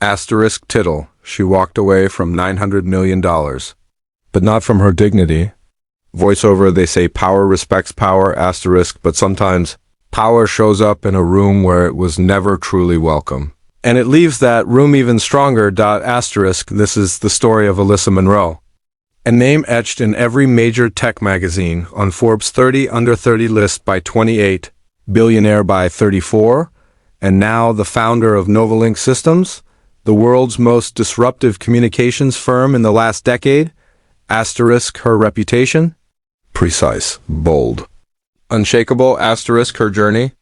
Asterisk tittle. She walked away from $900 million. But not from her dignity. Voiceover, they say power respects power, asterisk, but sometimes power shows up in a room where it was never truly welcome. And it leaves that room even stronger, asterisk. This is the story of Alyssa Monroe. A name etched in every major tech magazine, on Forbes 30 under 30 list by 28, Billionaire by 34, and now the founder of Novalink Systems, the world's most disruptive communications firm in the last decade, asterisk her reputation, precise, bold, unshakable, asterisk her journey,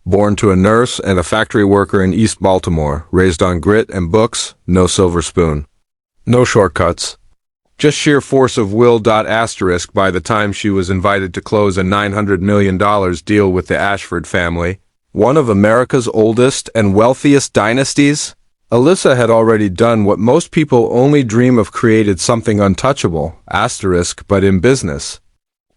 born to a nurse and a factory worker in East Baltimore, raised on grit and books, no silver spoon, no shortcuts, just sheer force of will, asterisk by the time she was invited to close a $900 million deal with the Ashford family, one of America's oldest and wealthiest dynasties, Alyssa had already done what most people only dream of, created something untouchable, asterisk, but in business.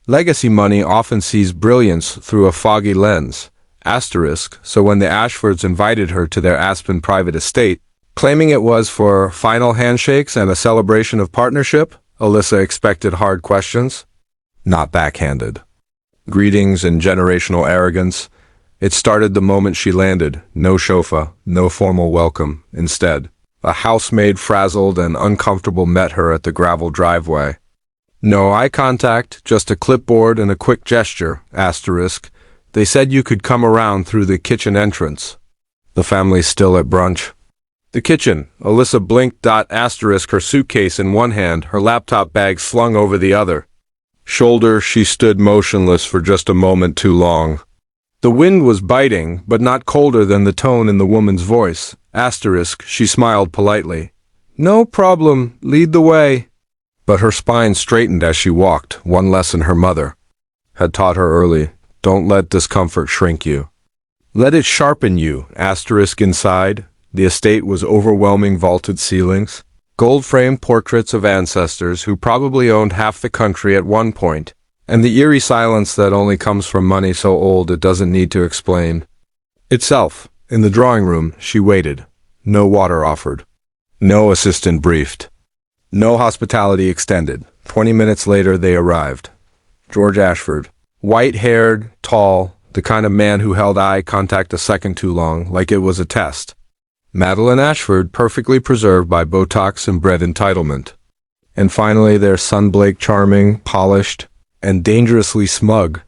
Legacy money often sees brilliance through a foggy lens, asterisk, so when the Ashfords invited her to their Aspen private estate, claiming it was for final handshakes and a celebration of partnership, Alyssa expected hard questions, not backhanded. Greetings and generational arrogance. It started the moment she landed. No chauffeur, no formal welcome. Instead, a housemaid frazzled and uncomfortable met her at the gravel driveway. No eye contact, just a clipboard and a quick gesture, asterisk. They said you could come around through the kitchen entrance. The family's still at brunch. The kitchen. Alyssa blinked, asterisk, her suitcase in one hand, her laptop bag slung over the other. Shoulder, she stood motionless for just a moment too long. The wind was biting, but not colder than the tone in the woman's voice. Asterisk, she smiled politely. No problem, lead the way. But her spine straightened as she walked, one lesson her mother had taught her early. Don't let discomfort shrink you. Let it sharpen you, asterisk inside. The estate was overwhelming vaulted ceilings, gold-framed portraits of ancestors who probably owned half the country at one point, and the eerie silence that only comes from money so old it doesn't need to explain itself. In the drawing room, she waited. No water offered. No assistant briefed. No hospitality extended. 20 minutes later, they arrived. George Ashford. White-haired, tall, the kind of man who held eye contact a second too long, like it was a test. Madeline Ashford, perfectly preserved by Botox and bred entitlement. And finally, their son Blake, charming, polished, and dangerously smug.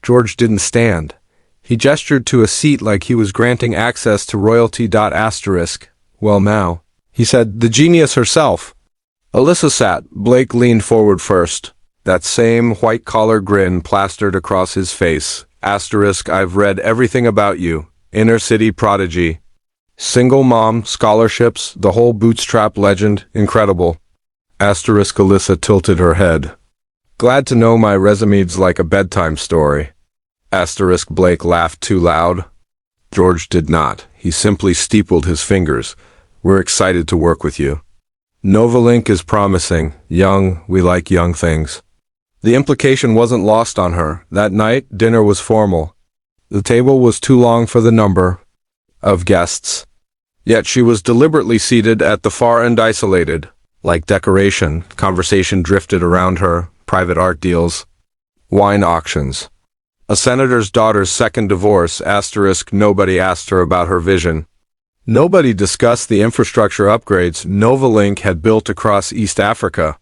George didn't stand. He gestured to a seat like he was granting access to royalty, asterisk. Well now, he said, the genius herself. Alyssa sat. Blake leaned forward first. That same white-collar grin plastered across his face. Asterisk, I've read everything about you. Inner-city prodigy. Single mom, scholarships, the whole bootstrap legend. Incredible. Asterisk, Alyssa tilted her head. Glad to know my resume's like a bedtime story. Asterisk, Blake laughed too loud. George did not. He simply steepled his fingers. We're excited to work with you. Novalink is promising. Young, we like young things. The implication wasn't lost on her. That night, dinner was formal. The table was too long for the number of guests. Yet she was deliberately seated at the far end, isolated. Like decoration, conversation drifted around her, private art deals, wine auctions. A senator's daughter's second divorce, asterisk, nobody asked her about her vision. Nobody discussed the infrastructure upgrades Novalink had built across East Africa.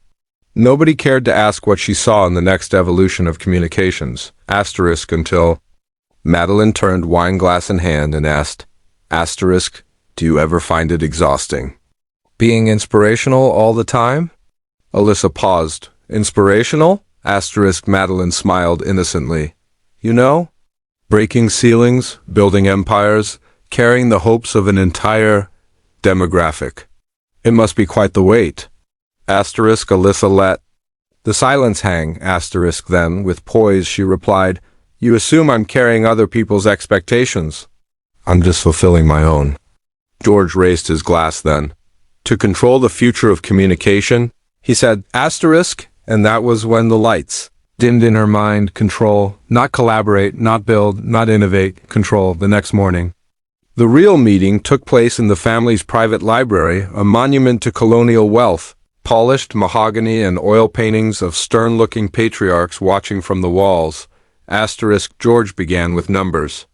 Nobody cared to ask what she saw in the next evolution of communications, asterisk, until Madeline turned wine glass in hand and asked, asterisk, do you ever find it exhausting? Being inspirational all the time? Alyssa paused. Inspirational? Asterisk, Madeline smiled innocently. You know? Breaking ceilings, building empires, carrying the hopes of an entire demographic. It must be quite the weight. Asterisk, Alyssa let the silence hang, asterisk, then, with poise, she replied, you assume I'm carrying other people's expectations. I'm just fulfilling my own. George raised his glass then. To control the future of communication, he said, asterisk, and that was when the lights dimmed in her mind. Control, not collaborate, not build, not innovate, control. The next morning, The real meeting took place in the family's private library, a monument to colonial wealth, polished mahogany and oil paintings of stern-looking patriarchs watching from the walls. George began with numbers.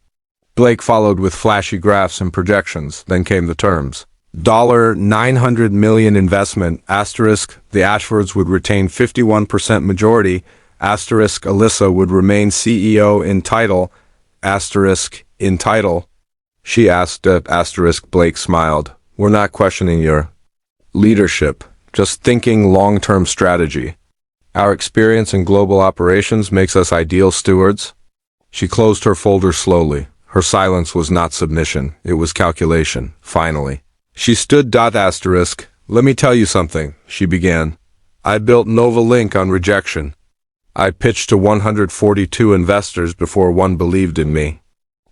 Blake followed with flashy graphs and projections. Then came the terms. $900 million investment, the Ashfords would retain 51% majority, Alyssa would remain CEO in title, in title. She asked, Blake smiled. We're not questioning your leadership, just thinking long-term strategy. Our experience in global operations makes us ideal stewards. She closed her folder slowly. Her silence was not submission, it was calculation, finally. She stood. Let me tell you something, she began. I built Nova Link on rejection. I pitched to 142 investors before one believed in me.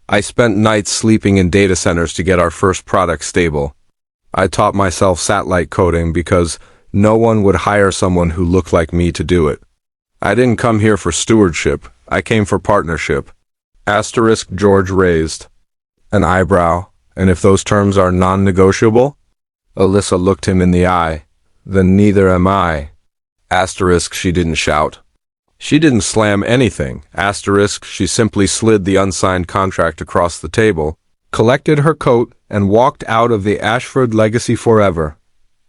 I spent nights sleeping in data centers to get our first product stable. I taught myself satellite coding because no one would hire someone who looked like me to do it. I didn't come here for stewardship, I came for partnership. George raised an eyebrow. And if those terms are non-negotiable? Alyssa looked him in the eye. Then neither am I. She didn't shout. She didn't slam anything. She simply slid the unsigned contract across the table, collected her coat, and walked out of the Ashford legacy forever.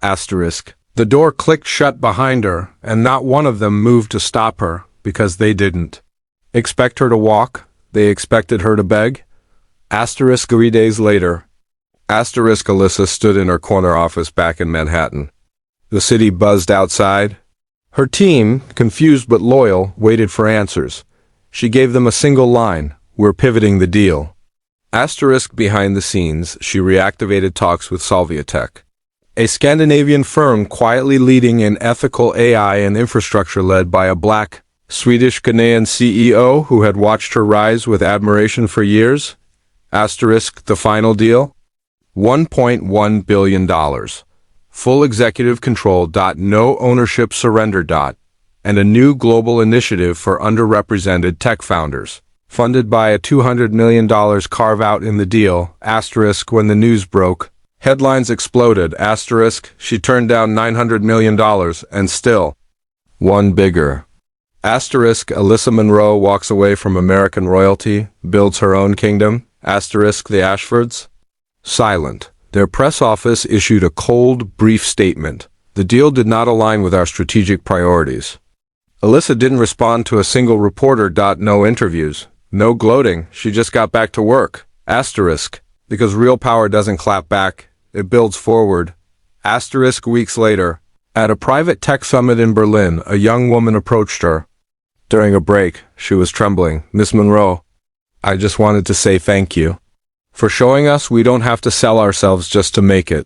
The door clicked shut behind her, and not one of them moved to stop her, because they didn't expect her to walk. They expected her to beg. 3 days later. Alyssa stood in her corner office back in Manhattan. The city buzzed outside. Her team, confused but loyal, waited for answers. She gave them a single line: we're pivoting the deal. Behind the scenes, she reactivated talks with Solviatech, a Scandinavian firm quietly leading in ethical AI and infrastructure led by a black, Swedish-Ghanaian CEO who had watched her rise with admiration for years. The final deal? $1.1 billion. Full executive control. No ownership surrender. And a new global initiative for underrepresented tech founders. Funded by a $200 million carve-out in the deal. When the news broke, headlines exploded. She turned down $900 million and still one bigger. Alyssa Monroe walks away from American royalty, builds her own kingdom. The Ashfords? Silent. Their press office issued a cold, brief statement. The deal did not align with our strategic priorities. Alyssa didn't respond to a single reporter. No interviews. No gloating. She just got back to work. Because real power doesn't clap back. It builds forward. Weeks later. At a private tech summit in Berlin, a young woman approached her. During a break, she was trembling. Miss Monroe, I just wanted to say thank you for showing us we don't have to sell ourselves just to make it.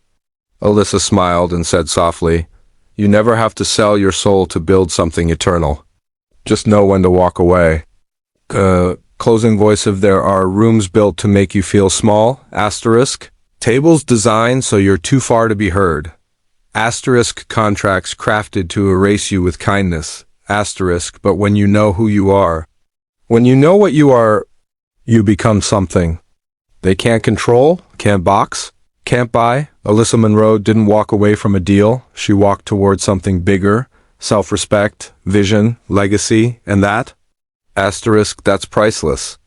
Alyssa smiled and said softly, you never have to sell your soul to build something eternal. Just know when to walk away. Closing voice of there are rooms built to make you feel small, tables designed so you're too far to be heard. Contracts crafted to erase you with kindness, but when you know who you are, when you know what you are, you become something. They can't control, can't box, can't buy. Alyssa Monroe didn't walk away from a deal. She walked toward something bigger, self-respect, vision, legacy, and that's priceless.